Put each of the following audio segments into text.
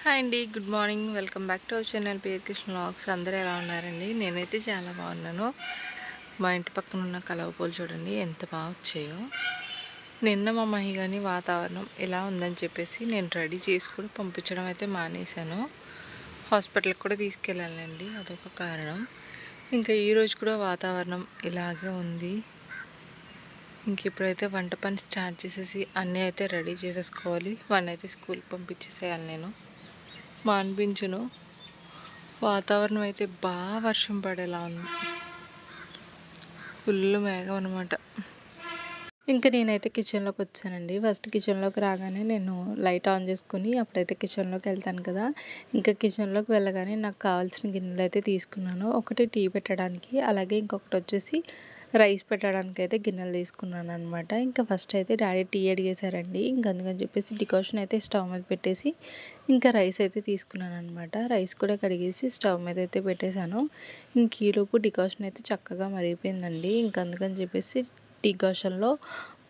Hi అండి, good morning. Welcome back to our channel పేరు Krishna vlogs. అందరూ ఎలా ఉన్నారండి? నేనైతే చాలా బాగున్నాను. మా ఇంటి పక్కన ఉన్న కలవ పూలు చూడండి ఎంత బాగా వచ్చాయో. నిన్న మా మహిగాని వాతావరణం ఇలా ఉందని చెప్పేసి నేను రెడీ చేసి కూడా పంపించడం అయితే మానేశాను. హాస్పిటల్కి కూడా తీసుకెళ్ళాలండి, అదొక కారణం. ఇంకా ఈరోజు కూడా వాతావరణం ఇలాగే ఉంది. ఇంక ఇప్పుడైతే వంట పని స్టార్ట్ చేసేసి అన్నీ అయితే రెడీ చేసేసుకోవాలి. వాడిని అయితే స్కూల్కి పంపించేసేయాలి నేను. మా అనిపించును వాతావరణం అయితే బాగా వర్షం పడేలా ఉంది. ఫుల్ మేఘం అనమాట. ఇంకా నేనైతే కిచెన్లోకి వచ్చానండి. ఫస్ట్ కిచెన్లోకి రాగానే నేను లైట్ ఆన్ చేసుకుని అప్పుడైతే కిచెన్లోకి వెళ్తాను కదా. ఇంకా కిచెన్లోకి వెళ్ళగానే నాకు కావాల్సిన గిన్నెలు అయితే తీసుకున్నాను. ఒకటి టీ పెట్టడానికి, అలాగే ఇంకొకటి వచ్చేసి రైస్ పెట్టడానికి అయితే గిన్నెలు తీసుకున్నాను అనమాట. ఇంకా ఫస్ట్ అయితే డాడీ టీ అడిగేశారండి. ఇంకా అందుకని చెప్పేసి డికాషన్ అయితే స్టవ్ మీద పెట్టేసి ఇంకా రైస్ అయితే తీసుకున్నాను అనమాట. రైస్ కూడా కడిగేసి స్టవ్ మీద అయితే పెట్టేశాను. ఇంక ఈలోపు డికాషన్ అయితే చక్కగా మరిగిపోయిందండి. ఇంక అందుకని చెప్పేసి డికాషన్లో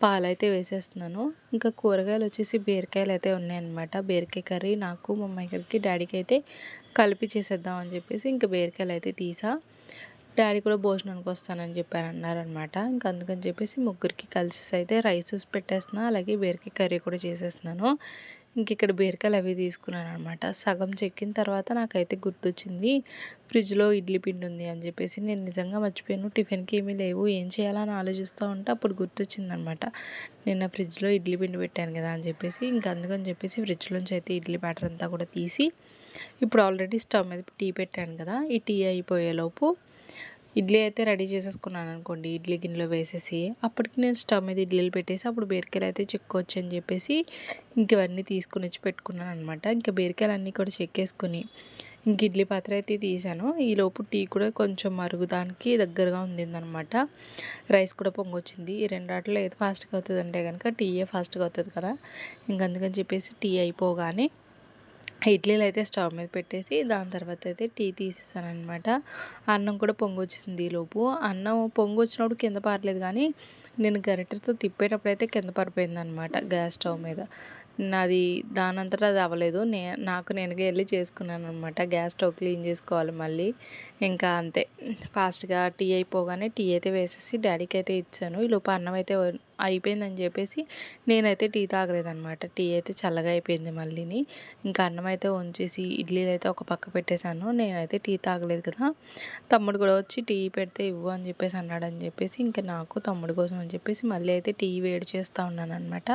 పాలైతే వేసేస్తున్నాను. ఇంకా కూరగాయలు వచ్చేసి బీరకాయలు అయితే ఉన్నాయన్నమాట. బీరకాయ కర్రీ నాకు మా అమ్మాయి గారికి డాడీకి అయితే కలిపి చేసేద్దాం అని చెప్పేసి ఇంకా బీరకాయలు అయితే తీసా. డాడీ కూడా భోజనానికి వస్తానని అన్నారనమాట. ఇంకా అందుకని చెప్పేసి ముగ్గురికి కలిసి అయితే రైస్ పెట్టేస్తున్నా, అలాగే బీరకాయ కర్రీ కూడా చేసేస్తున్నాను. ఇంక ఇక్కడ బీరకాయలు అవి తీసుకున్నాను అనమాట. సగం చెక్కిన తర్వాత నాకైతే గుర్తొచ్చింది ఫ్రిడ్జ్లో ఇడ్లీ పిండి ఉంది అని చెప్పేసి. నేను నిజంగా మర్చిపోయాను, టిఫిన్కి ఏమీ లేవు, ఏం చేయాలని ఆలోచిస్తూ ఉంటే అప్పుడు గుర్తొచ్చిందనమాట. నిన్న ఫ్రిడ్జ్లో ఇడ్లీ పిండి పెట్టాను కదా అని చెప్పేసి. ఇంకా అందుకని చెప్పేసి ఫ్రిడ్జ్లోంచి అయితే ఇడ్లీ బ్యాటర్ అంతా కూడా తీసి ఇప్పుడు ఆల్రెడీ స్టవ్ మీద టీ పెట్టాను కదా, ఈ టీ అయిపోయేలోపు ఇడ్లీ అయితే రెడీ చేసేసుకున్నాను అనుకోండి. ఇడ్లీ గిన్నెలో వేసేసి అప్పటికి నేను స్టవ్ మీద ఇడ్లీలు పెట్టేసి అప్పుడు బీరకాయలు అయితే చెక్కొచ్చు అని చెప్పేసి ఇంక ఇవన్నీ తీసుకుని వచ్చి పెట్టుకున్నాను అనమాట. ఇంకా బీరకాయలు అన్నీ కూడా చెక్కేసుకుని ఇంక ఇడ్లీ పాత్ర అయితే తీసాను. ఈలోపు టీ కూడా కొంచెం మరుగుదానికి దగ్గరగా ఉండిందనమాట. రైస్ కూడా పొంగొచ్చింది. ఈ రెండాట్లో ఏది ఫాస్ట్గా అవుతుంది అంటే కనుక టీయే ఫాస్ట్గా అవుతుంది కదా. ఇంక అందుకని చెప్పేసి టీ అయిపోగానే ఇడ్లీలు అయితే స్టవ్ మీద పెట్టేసి దాని తర్వాత అయితే టీ తీసేసాను అనమాట. అన్నం కూడా పొంగొచ్చింది. ఈలోపు అన్నం పొంగొచ్చినప్పుడు కింద పారలేదు, కానీ నేను గరిటెతో తిప్పేటప్పుడు అయితే కింద పడిపోయింది అనమాట గ్యాస్ స్టవ్ మీద. నాది దానంతటా అది అవ్వలేదు. నాకు నేనుగా వెళ్ళి చేసుకున్నాను అనమాట. గ్యాస్ స్టవ్ క్లీన్ చేసుకోవాలి మళ్ళీ. ఇంకా అంతే, ఫాస్ట్గా టీ అయిపోగానే టీ అయితే వేసేసి డాడీకి అయితే ఇచ్చాను. ఈలోపు అన్నం అయితే అయిపోయిందని చెప్పేసి నేనైతే టీ తాగలేదనమాట. టీ అయితే చల్లగా అయిపోయింది మళ్ళీని. ఇంకా అన్నం అయితే వంచేసి ఇడ్లీలు అయితే ఒక పక్క పెట్టేశాను. నేనైతే టీ తాగలేదు కదా. తమ్ముడు కూడా వచ్చి టీ పెడితే ఇవ్వు అని చెప్పేసి అన్నాడని చెప్పేసి ఇంకా నాకు తమ్ముడు కోసం అని చెప్పేసి మళ్ళీ అయితే టీ వేడి చేస్తూ ఉన్నాను అనమాట.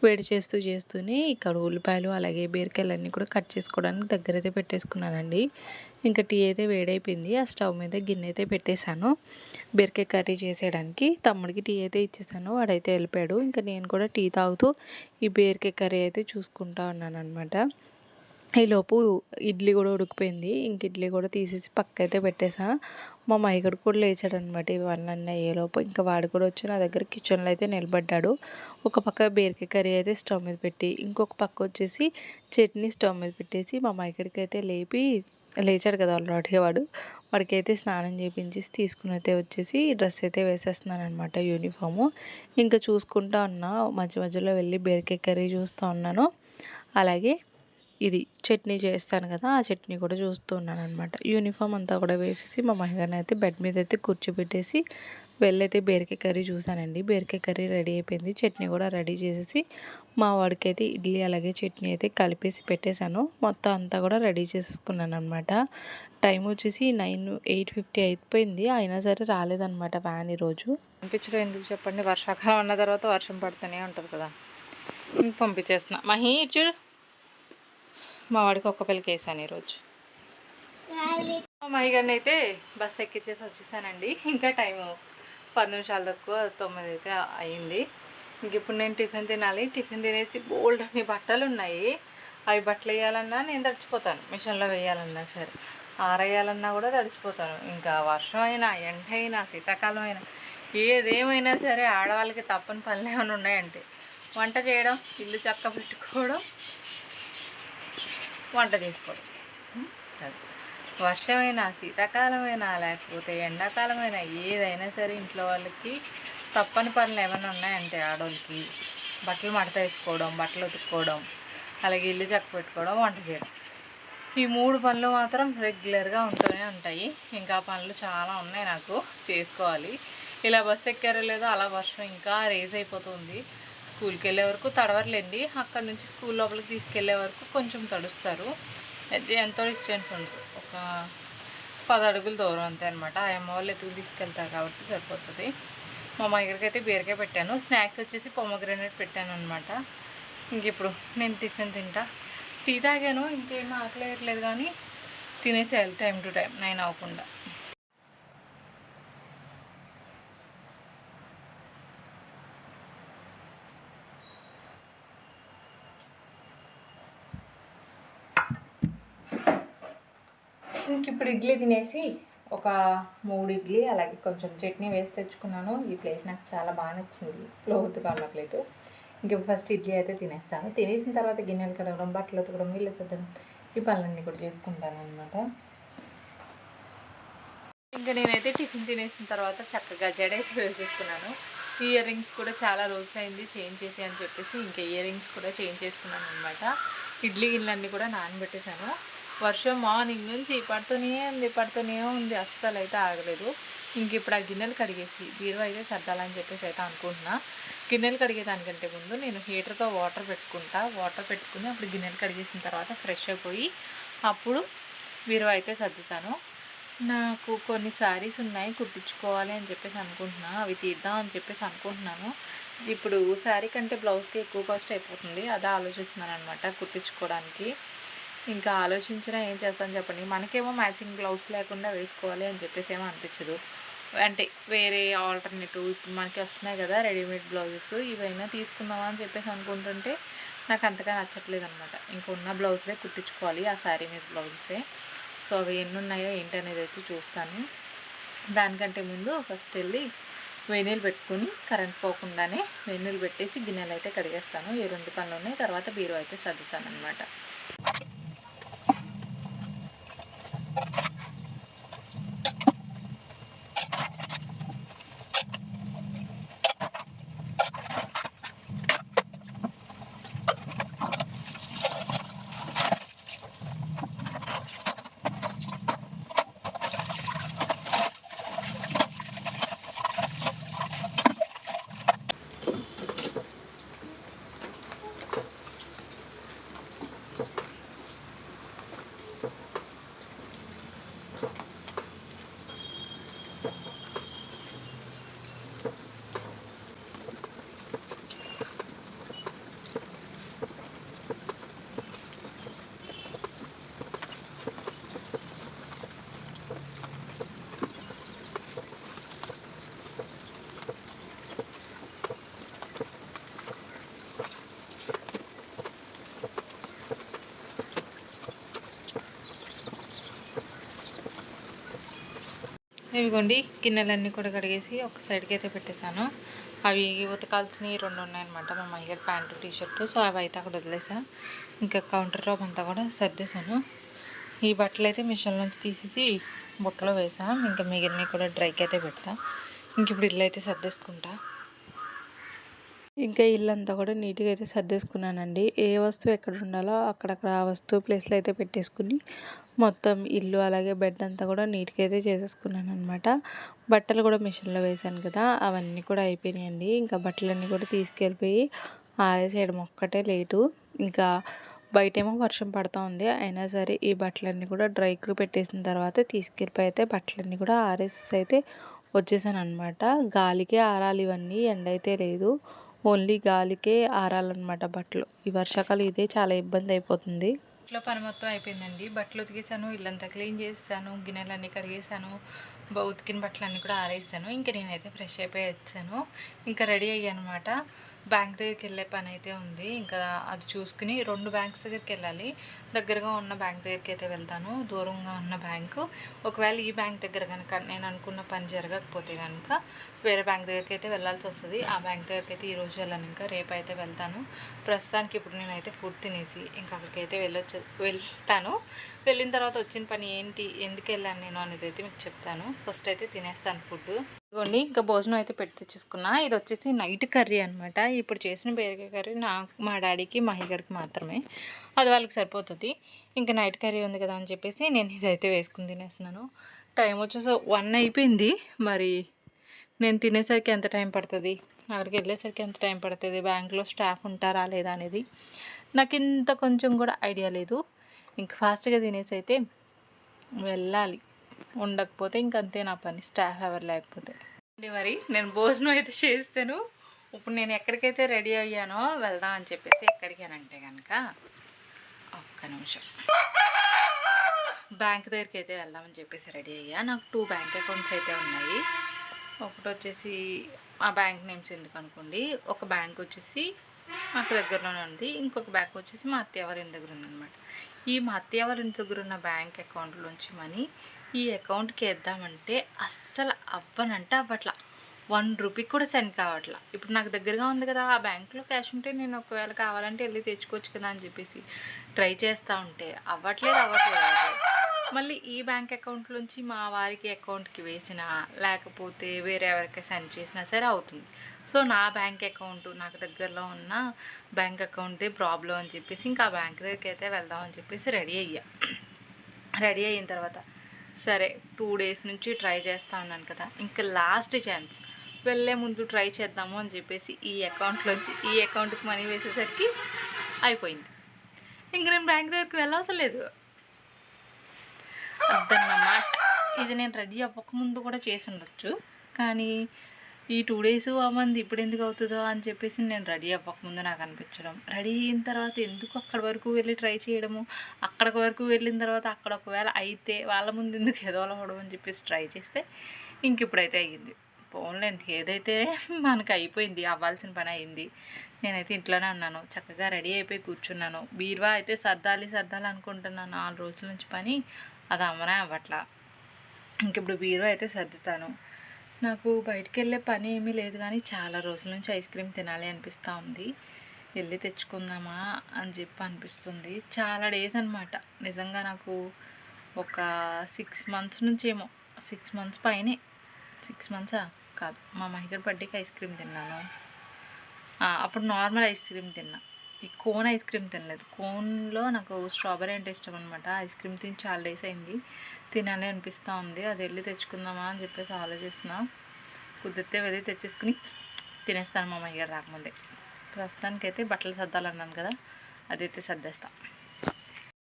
వేడి చేస్తూనే ఇక్కడ ఉల్లిపాయలు అలాగే బీరకాయలు అన్నీ కూడా కట్ చేసుకోవడానికి దగ్గర అయితే పెట్టేసుకున్నానండి. ఇంకా టీ అయితే వేడైపోయింది. ఆ స్టవ్ మీద గిన్నె అయితే పెట్టేశాను బీరకాయ కర్రీ చేసేయడానికి. తమ్ముడికి టీ అయితే ఇచ్చేసాను, వాడైతే వెళ్ళిపోయాడు. ఇంకా నేను కూడా టీ తాగుతూ ఈ బీరకాయ కర్రీ అయితే చూసుకుంటా ఉన్నాను అనమాట. ఈలోపు ఇడ్లీ కూడా ఉడికిపోయింది. ఇంక ఇడ్లీ కూడా తీసేసి పక్కైతే పెట్టేసా. మా మైగడు కూడా లేచాడనమాట ఇవన్నీ అయ్యేలోపు. ఇంకా వాడు కూడా వచ్చి నా దగ్గర కిచెన్లో అయితే నిలబడ్డాడు. ఒక పక్క బీరకాయ కర్రీ అయితే స్టవ్ మీద పెట్టి ఇంకొక పక్క వచ్చేసి చట్నీ స్టవ్ మీద పెట్టేసి మా మైగడికి అయితే లేచాడు కదా ఆల్రెడీ వాడికైతే స్నానం చేయించేసి తీసుకుని అయితే వచ్చేసి డ్రెస్ అయితే వేసేస్తున్నాను అనమాట, యూనిఫాము. ఇంకా చూసుకుంటా ఉన్నా, మధ్య మధ్యలో వెళ్ళి బీరకాయ కర్రీ చూస్తూ ఉన్నాను. అలాగే ఇది చట్నీ చేస్తాను కదా, ఆ చట్నీ కూడా చూస్తూ ఉన్నాను అనమాట. యూనిఫామ్ అంతా కూడా వేసేసి మా మహిళని అయితే బెడ్ మీద అయితే కూర్చోబెట్టేసి వెళ్ళైతే బీరకాయ కర్రీ చూసానండి. బీరకాయ కర్రీ రెడీ అయిపోయింది. చట్నీ కూడా రెడీ చేసేసి మా వాడికి అయితే ఇడ్లీ అలాగే చట్నీ అయితే కలిపేసి పెట్టేశాను. మొత్తం అంతా కూడా రెడీ చేసేసుకున్నాను అనమాట. టైం వచ్చేసి 8:50 అయిపోయింది. అయినా సరే రాలేదనమాట వ్యాన్ ఈరోజు. పంపించడం ఎందుకు చెప్పండి, వర్షాకాలం అన్న తర్వాత వర్షం పడుతూనే ఉంటుంది కదా. పంపించేస్తున్నా. మహి చూడు, మా వాడికి ఒక్క పిల్లకి వేసాను ఈరోజు. మా మహిగారిని అయితే బస్సు ఎక్కించేసి వచ్చేసానండి. ఇంకా టైము 10 నిమిషాలు తక్కువ 9 అయితే అయింది. ఇంక ఇప్పుడు నేను టిఫిన్ తినాలి. టిఫిన్ తినేసి బోల్డ్ అన్ని బట్టలు ఉన్నాయి. అవి బట్టలు వేయాలన్నా నేను తడిచిపోతాను, మిషన్లో వేయాలన్నా సరే, ఆరేయాలన్నా కూడా తడిచిపోతాను. ఇంకా వర్షం అయినా ఎండ అయినా శీతాకాలం అయినా ఏదేమైనా సరే ఆడవాళ్ళకి తప్పని పనులు ఏమైనా ఉన్నాయంటే వంట చేయడం, ఇల్లు చక్క పెట్టుకోవడం, వంట చేసుకోవడం. అది వర్షమైనా శీతాకాలమైనా లేకపోతే ఎండాకాలమైనా ఏదైనా సరే ఇంట్లో వాళ్ళకి తప్పని పనులు ఏమైనా ఉన్నాయంటే ఆడవాళ్ళకి బట్టలు మడత వేసుకోవడం, బట్టలు ఉతుక్కోవడం, అలాగే ఇల్లు చక్క పెట్టుకోవడం, వంట చేయడం. ఈ 3 పనులు మాత్రం రెగ్యులర్గా ఉంటూనే ఉంటాయి. ఇంకా పనులు చాలా ఉన్నాయి నాకు చేసుకోవాలి. ఇలా బస్సు ఎక్కారో లేదో అలా వర్షం ఇంకా రేజ్ అయిపోతుంది. స్కూల్కి వెళ్ళే వరకు తడవట్లేండి, అక్కడ నుంచి స్కూల్ లోపలికి తీసుకెళ్లే వరకు కొంచెం తడుస్తారు. ఎంతో డిస్టెన్స్ ఉండదు, ఒక 10 అడుగుల దూరం అంతే అనమాట. ఆ అమ్మ వాళ్ళు ఎత్తుకు తీసుకెళ్తారు కాబట్టి సరిపోతుంది. మా అమ్మగారికి అయితే బీరకాయ పెట్టాను, స్నాక్స్ వచ్చేసి పొమగ్రానేట్ పెట్టాను అనమాట. ఇంక ఇప్పుడు నేను టిఫిన్ తింటా. టీ తాగాను, ఇంకేం ఆకలేయట్లేదు, కానీ తినేసేయాలి టైం టు టైం 9 అవ్వకుండా. ఇంక ఇప్పుడు ఇడ్లీ తినేసి ఒక 3 ఇడ్లీ అలాగే కొంచెం చట్నీ వేసి తెచ్చుకున్నాను. ఈ ప్లేట్ నాకు చాలా బాగా నచ్చింది, లోతుగా ఉన్న ప్లేటు. ఇంక ఫస్ట్ ఇడ్లీ అయితే తినేస్తాను. తినేసిన తర్వాత గిన్నెలు కడగడం, బట్టలు ఉతకడం, ఇల్లు సర్దడం, ఈ పనులన్నీ కూడా చేసుకుంటాను అనమాట. ఇంకా నేనైతే టిఫిన్ తినేసిన తర్వాత చక్కగా జడ అయితే వేసేసుకున్నాను. ఇయర్ రింగ్స్ కూడా చాలా రోజులైంది చేంజ్ చేసి అని చెప్పేసి ఇంకా ఇయర్ రింగ్స్ కూడా చేంజ్ చేసుకున్నాను అనమాట. ఇడ్లీ గిన్నెలన్నీ కూడా నానబెట్టేశాను. వర్షం మార్నింగ్ నుంచి పడుతూనే ఉంది, అస్సలు అయితే ఆగలేదు. ఇంక ఇప్పుడు ఆ గిన్నెలు కడిగేసి బీరువా అయితే సర్దాలని చెప్పేసి అయితే అనుకుంటున్నా. గిన్నెలు కడిగేదానికంటే ముందు నేను హీటర్తో వాటర్ పెట్టుకుని అప్పుడు గిన్నెలు కడిగేసిన తర్వాత ఫ్రెష్ అయిపోయి అప్పుడు బీరువా అయితే సర్దుతాను. నాకు కొన్ని శారీస్ ఉన్నాయి కుట్టించుకోవాలి అని చెప్పేసి అనుకుంటున్నా, అవి తీద్దాం అని చెప్పేసి అనుకుంటున్నాను. ఇప్పుడు శారీ కంటే బ్లౌజ్కి ఎక్కువ కాస్ట్ అయిపోతుంది, అదే ఆలోచిస్తున్నాను అనమాట కుట్టించుకోవడానికి. ఇంకా ఆలోచించినా ఏం చేస్తాను చెప్పండి, మనకేమో మ్యాచింగ్ బ్లౌజ్ లేకుండా వేసుకోవాలి అని చెప్పేసి ఏమో అనిపించదు. అంటే వేరే ఆల్టర్నేటివ్ ఇప్పుడు మనకి వస్తున్నాయి కదా రెడీమేడ్ బ్లౌజెస్, ఇవైనా తీసుకుందామా అని చెప్పేసి అనుకుంటుంటే నాకు అంతగా నచ్చట్లేదు అనమాట. ఇంకా ఉన్న బ్లౌజ్లే కుట్టించుకోవాలి, ఆ శారీ మీద బ్లౌజెసే. సో అవి ఎన్ని ఉన్నాయో ఏంటి అనేది అయితే చూస్తాను. దానికంటే ముందు ఫస్ట్ వెళ్ళి వేనీళ్ళు పెట్టుకుని కరెంట్ పోకుండానే వేనీళ్ళు పెట్టేసి గిన్నెలు అయితే కడిగేస్తాను. ఈ 2 పనులు ఉన్నాయి, తర్వాత బీరువా అయితే సర్దుతాను అనమాట. ఇవిగోండి గిన్నెలన్నీ కూడా కడిగేసి ఒక సైడ్కి అయితే పెట్టేశాను. అవి ఉతకాల్సినవి 2 ఉన్నాయన్నమాట, మా అమ్మగారి ప్యాంటు టీషర్టు. సో అవి అయితే అక్కడ వదిలేసా. ఇంకా కౌంటర్ టాప్ అంతా కూడా సర్దేశాను. ఈ బట్టలు అయితే మిషన్ నుంచి తీసేసి బుట్టలో వేసా. ఇంకా మిగిలినవి కూడా డ్రైకి అయితే పెట్టా. ఇంక ఇప్పుడు ఇల్లు అయితే సర్దేసుకుంటా. ఇంకా ఇల్లంతా కూడా నీట్గా అయితే సర్దేసుకున్నానండి. ఏ వస్తువు ఎక్కడ ఉండాలో అక్కడక్కడ ఆ వస్తువు ప్లేస్లో అయితే పెట్టేసుకుని మొత్తం ఇల్లు అలాగే బెడ్ అంతా కూడా నీట్గా అయితే చేసేసుకున్నాను అనమాట. బట్టలు కూడా మిషన్లో వేసాను కదా, అవన్నీ కూడా అయిపోయినాయండి. ఇంకా బట్టలన్నీ కూడా తీసుకెళ్ళిపోయి ఆరేసేయడం ఒక్కటే లేటు. ఇంకా బయటేమో వర్షం పడుతూ ఉంది, అయినా సరే ఈ బట్టలన్నీ కూడా డ్రైకి పెట్టేసిన తర్వాత తీసుకెళ్ళిపోయి అయితే బట్టలన్నీ కూడా ఆరేసి అయితే వచ్చేసాను అనమాట. గాలికే ఆరాలి ఇవన్నీ, ఎండ అయితే లేదు, ఓన్లీ గాలికే ఆరాలన్నమాట బట్టలు. ఈ వర్షాకాలం ఇదే చాలా ఇబ్బంది అయిపోతుంది. ఇంట్లో పని మొత్తం అయిపోయిందండి. బట్టలు ఉతికేసాను, ఇల్లంతా క్లీన్ చేసాను, గిన్నెలన్నీ కడిగేసాను, ఉతికిన బట్టలన్నీ కూడా ఆరేసాను. ఇంకా నేనైతే ఫ్రెష్ అయిపోయి వచ్చాను, ఇంకా రెడీ అయ్యాను అనమాట. బ్యాంక్ దగ్గరికి వెళ్ళే పని అయితే ఉంది. ఇంకా అది చూసుకుని 2 బ్యాంక్స్ దగ్గరికి వెళ్ళాలి. దగ్గరగా ఉన్న బ్యాంక్ దగ్గరికి అయితే వెళ్తాను, దూరంగా ఉన్న బ్యాంకు ఒకవేళ ఈ బ్యాంక్ దగ్గర కనుక నేను అనుకున్న పని జరగకపోతే కనుక వేరే బ్యాంక్ దగ్గరికి అయితే వెళ్ళాల్సి వస్తుంది. ఆ బ్యాంక్ దగ్గరికి అయితే ఈరోజు వెళ్ళాను, ఇంకా రేపు అయితే వెళ్తాను. ప్రస్తుతానికి ఇప్పుడు నేనైతే ఫుడ్ తినేసి ఇంకా అక్కడికైతే వెళ్తాను. వెళ్ళిన తర్వాత వచ్చిన పని ఏంటి, ఎందుకు వెళ్ళాను నేను అనేది అయితే మీకు చెప్తాను. ఫస్ట్ అయితే తినేస్తాను ఫుడ్. ఇదిగోండి ఇంకా భోజనం అయితే పెట్టి తెచ్చేసుకున్నా. ఇది వచ్చేసి నైట్ కర్రీ అనమాట. ఇప్పుడు చేసిన బీరకాయ కర్రీ మా డాడీకి మా అయ్యగారికి మాత్రమే, అది వాళ్ళకి సరిపోతుంది. ఇంకా నైట్ కర్రీ ఉంది కదా అని చెప్పేసి నేను ఇదైతే వేసుకుని తినేస్తున్నాను. టైం వచ్చేసి 1 అయిపోయింది. మరి నేను తినేసరికి ఎంత టైం పడుతుంది, అక్కడికి వెళ్ళేసరికి ఎంత టైం పడుతుంది, బ్యాంక్లో స్టాఫ్ ఉంటారా లేదా అనేది నాకు ఇంత కొంచెం కూడా ఐడియా లేదు. ఇంక ఫాస్ట్గా తినేసి అయితే వెళ్ళాలి. ఉండకపోతే ఇంకంతే నా పని, స్టాఫ్ ఎవరు లేకపోతే. మరి నేను భోజనం అయితే చేస్తాను. ఇప్పుడు నేను ఎక్కడికైతే రెడీ అయ్యానో వెళ్దాం అని చెప్పేసి, ఎక్కడికి అని అంటే కనుక ఒక్క నిమిషం, బ్యాంక్ దగ్గరికి అయితే వెళ్దామని చెప్పేసి రెడీ అయ్యా. నాకు 2 బ్యాంక్ అకౌంట్స్ అయితే ఉన్నాయి. ఒకటి వచ్చేసి ఆ బ్యాంక్ నేమ్స్ ఎందుకు అనుకోండి, ఒక బ్యాంక్ వచ్చేసి మాకు దగ్గరలోనే ఉంది, ఇంకొక బ్యాంక్ వచ్చేసి మా అత్తయ్య వాళ్ళ ఇంటి దగ్గర ఉందన్నమాట. ఈ మా అత్తయ్య వాళ్ళ ఇంటి దగ్గర ఉన్న బ్యాంక్ అకౌంట్లోంచి మనీ ఈ అకౌంట్కి వేద్దామంటే అస్సలు అవ్వనంటే అవ్వట్లా, 1 రూపీ కూడా సెండ్ కావట్లా. ఇప్పుడు నాకు దగ్గరగా ఉంది కదా, ఆ బ్యాంక్లో క్యాష్ ఉంటే నేను ఒకవేళ కావాలంటే వెళ్ళి తెచ్చుకోవచ్చు కదా అని చెప్పేసి ట్రై చేస్తూ ఉంటే అవ్వట్లేదు. మళ్ళీ ఈ బ్యాంక్ అకౌంట్లోంచి మా వారికి అకౌంట్కి వేసినా లేకపోతే వేరే ఎవరికి సెండ్ చేసినా సరే అవుతుంది. సో నా బ్యాంక్ అకౌంట్, నాకు దగ్గరలో ఉన్న బ్యాంక్ అకౌంట్దే ప్రాబ్లం అని చెప్పేసి ఇంకా ఆ బ్యాంక్ దగ్గరికి అయితే వెళ్దామని చెప్పేసి రెడీ అయిన తర్వాత సరే 2 డేస్ నుంచి ట్రై చేస్తూ ఉన్నాను కదా, ఇంకా లాస్ట్ ఛాన్స్, వెళ్ళే ముందు ట్రై చేద్దాము అని చెప్పేసి ఈ అకౌంట్లోంచి ఈ అకౌంట్కి మనీ వేసేసరికి అయిపోయింది. ఇంక నేను బ్యాంక్ దగ్గరికి వెళ్ళవసరం లేదు అదన్నమాట. ఇది నేను రెడీ అవ్వకముందు కూడా చేసి ఉండొచ్చు, కానీ ఈ 2 డేస్ అవ్వంది ఇప్పుడు ఎందుకు అవుతుందో అని చెప్పేసి నేను రెడీ అవ్వకముందు నాకు అనిపించడం, రెడీ అయిన తర్వాత ఎందుకు అక్కడి వరకు వెళ్ళి ట్రై చేయడము, అక్కడికి వరకు వెళ్ళిన తర్వాత అక్కడ ఒకవేళ అయితే వాళ్ళ ముందు ఎందుకు ఎదవలవడం అని చెప్పేసి ట్రై చేస్తే ఇంక ఇప్పుడైతే అయ్యింది. పోన్లేండి, ఏదైతే మనకు అయిపోయింది, అవ్వాల్సిన పని అయింది. నేనైతే ఇంట్లోనే ఉన్నాను, చక్కగా రెడీ అయిపోయి కూర్చున్నాను. బీరువా అయితే సర్దాలి అనుకుంటున్నాను 4 రోజుల నుంచి పని, అది అమ్మనే అవ్వట్లా. ఇంక ఇప్పుడు బీరువా అయితే సర్దుతాను. నాకు బయటికి వెళ్ళే పని ఏమీ లేదు, కానీ చాలా రోజుల నుంచి ఐస్ క్రీమ్ తినాలి అనిపిస్తూ ఉంది. వెళ్ళి తెచ్చుకుందామా అని చెప్పి అనిపిస్తుంది. చాలా డేస్ అనమాట, నిజంగా నాకు ఒక 6 మంత్స్ నుంచేమో, 6 మంత్స్ పైనే, 6 మంత్సా కాదు, మా మహిళ బర్త్డేకి ఐస్ క్రీమ్ తిన్నాను. అప్పుడు నార్మల్ ఐస్ క్రీమ్ తిన్నా, ఈ కోన్ ఐస్ క్రీమ్ తినలేదు. కోన్లో నాకు స్ట్రాబెరీ అంటే ఇష్టం అనమాట. ఐస్ క్రీమ్ తిని చాలా డేస్ అయింది, తినాలి అనిపిస్తూ ఉంది. అది వెళ్ళి తెచ్చుకుందామా అని చెప్పేసి ఆలోచిస్తున్నా. కుదిరితే వెళ్ళి తెచ్చేసుకుని తినేస్తాను మా మహిళ రాకముందే. ప్రస్తుతానికైతే బట్టలు సర్దాలన్నాను కదా, అదైతే సర్దేస్తా.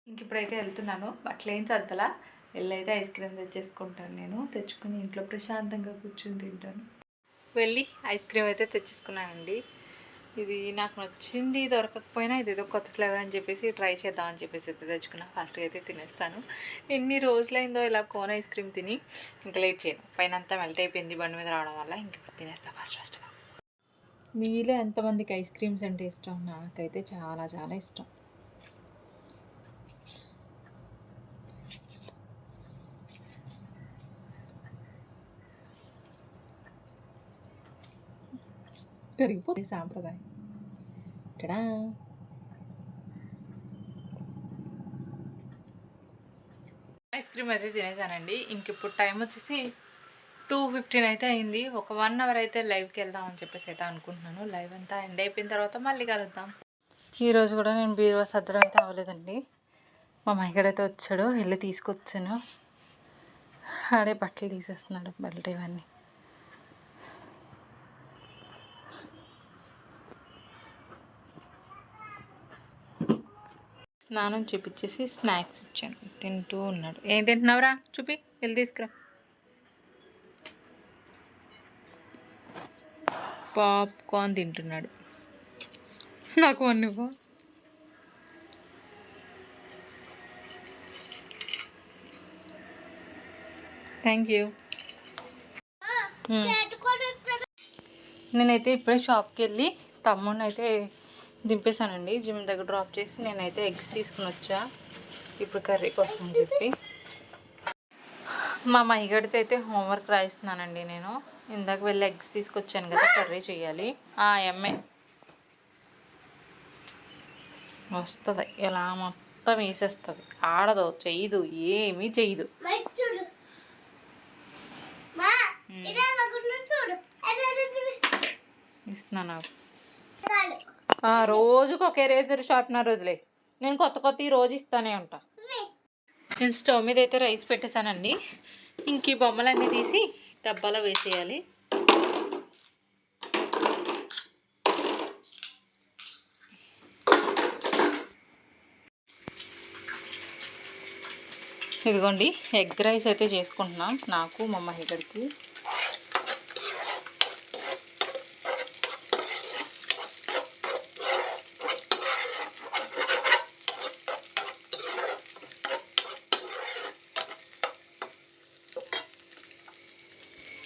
ఇంక ఇప్పుడైతే వెళ్తున్నాను, బట్టలు ఏం సర్దలా, వెళ్ళైతే ఐస్ క్రీమ్ తెచ్చేసుకుంటాను. నేను తెచ్చుకుని ఇంట్లో ప్రశాంతంగా కూర్చొని తింటాను. వెళ్ళి ఐస్ క్రీమ్ అయితే తెచ్చేసుకున్నానండి. ఇది నాకు నచ్చింది, దొరకకపోయినా ఇది ఏదో కొత్త ఫ్లేవర్ అని చెప్పేసి ట్రై చేద్దామని చెప్పేసి అయితే తెచ్చుకున్నా. ఫాస్ట్గా అయితే తినేస్తాను. ఎన్ని రోజులైందో ఇలా కోన్ ఐస్ క్రీమ్ తిని, ఇంకా లేట్ చేయను. పైన అంతా మెల్ట్ అయిపోయింది బండి మీద రావడం వల్ల, ఇంక ఇప్పుడు తినేస్తాను ఫాస్ట్గా. మీలో ఎంతమందికి ఐస్ క్రీమ్స్ అంటే ఇష్టం? నాకైతే చాలా చాలా ఇష్టం. కరిగిపోతుంది సాంప్రదాయం. ఇక్కడ ఐస్ క్రీమ్ అయితే తినేసానండి. ఇంక ఇప్పుడు టైం వచ్చేసి 2:15 అయితే అయింది. ఒక 1 అవర్ అయితే లైవ్కి వెళ్దాం అని చెప్పేసి అయితే అనుకుంటున్నాను. లైవ్ అంతా ఎండ్ అయిపోయిన తర్వాత మళ్ళీ కలుద్దాం. ఈరోజు కూడా నేను బీరువా సర్దడం అయితే అవ్వలేదండి. మా మైగడైతే వచ్చాడు, వెళ్ళి తీసుకొచ్చాను. ఆడే బట్టలు తీసేస్తున్నాడు, బెల్ట్ ఇవన్నీ. స్నానం చూపించేసి స్నాక్స్ ఇచ్చాను, తింటూ ఉన్నాడు. ఏం తింటున్నావురా చూపి, వెళ్ళి తీసుకురా. పాప్కార్న్ తింటున్నాడు. నాకు వన్నివ్వు. Thank you. నేనైతే ఇప్పుడే షాప్కి వెళ్ళి తమ్ముడిని అయితే దింపేశానండి. జిమ్ దగ్గర డ్రాప్ చేసి నేనైతే ఎగ్స్ తీసుకుని వచ్చా ఇప్పుడు కర్రీ కోసం అని చెప్పి. మా మహిగడితో అయితే హోంవర్క్ రాయిస్తున్నానండి నేను. ఇందాక వెళ్ళి ఎగ్స్ తీసుకొచ్చాను కదా, కర్రీ చేయాలి. ఎమ్మె వస్తుంది, ఇలా మొత్తం వేసేస్తుంది, ఆడదు, చెయ్యదు, ఏమీ చెయ్యదు. ఇస్తున్నాను. రోజుకు ఒక ఎరేజర్ షార్ప్నర్ వదిలే. నేను కొత్త ఈ రోజు ఇస్తానే ఉంటా. నేను స్టవ్ మీద అయితే రైస్ పెట్టేశానండి. ఇంక ఈ బొమ్మలన్నీ తీసి డబ్బాలో వేసేయాలి. ఇదిగోండి ఎగ్ రైస్ అయితే చేసుకుంటున్నాం నాకు మా మహిళకి.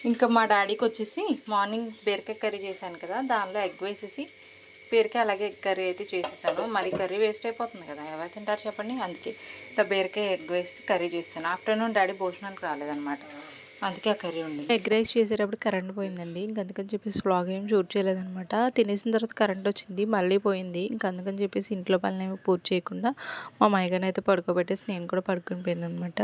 ఇంకా మా డాడీకి వచ్చేసి మార్నింగ్ బీరకాయ కర్రీ చేశాను కదా, దానిలో ఎగ్ వేసేసి బీరకాయ అలాగే ఎగ్ కర్రీ అయితే చేసేసాను. మరి కర్రీ వేస్ట్ అయిపోతుంది కదా, ఎవరు తింటారు చెప్పండి. అందుకే ఇట్లా బీరకాయ ఎగ్ వేసి కర్రీ చేస్తాను. ఆఫ్టర్నూన్ డాడీ భోజనానికి రాలేదనమాట, అందుకే ఆ కర్రీ ఉంది. ఎగ్ రైస్ చేసేటప్పుడు కరెంట్ పోయిందండి. ఇంక అందుకని చెప్పేసి వ్లాగ్ ఏం షూట్ చేయలేదనమాట. తినేసిన తర్వాత కరెంట్ వచ్చింది, మళ్ళీ పోయింది. ఇంక అందుకని చెప్పేసి ఇంట్లో పనులు ఏమి పూర్తి చేయకుండా మా మైగన్ అయితే పడుకోబెట్టేసి నేను కూడా పడుకుని పోయాను అనమాట.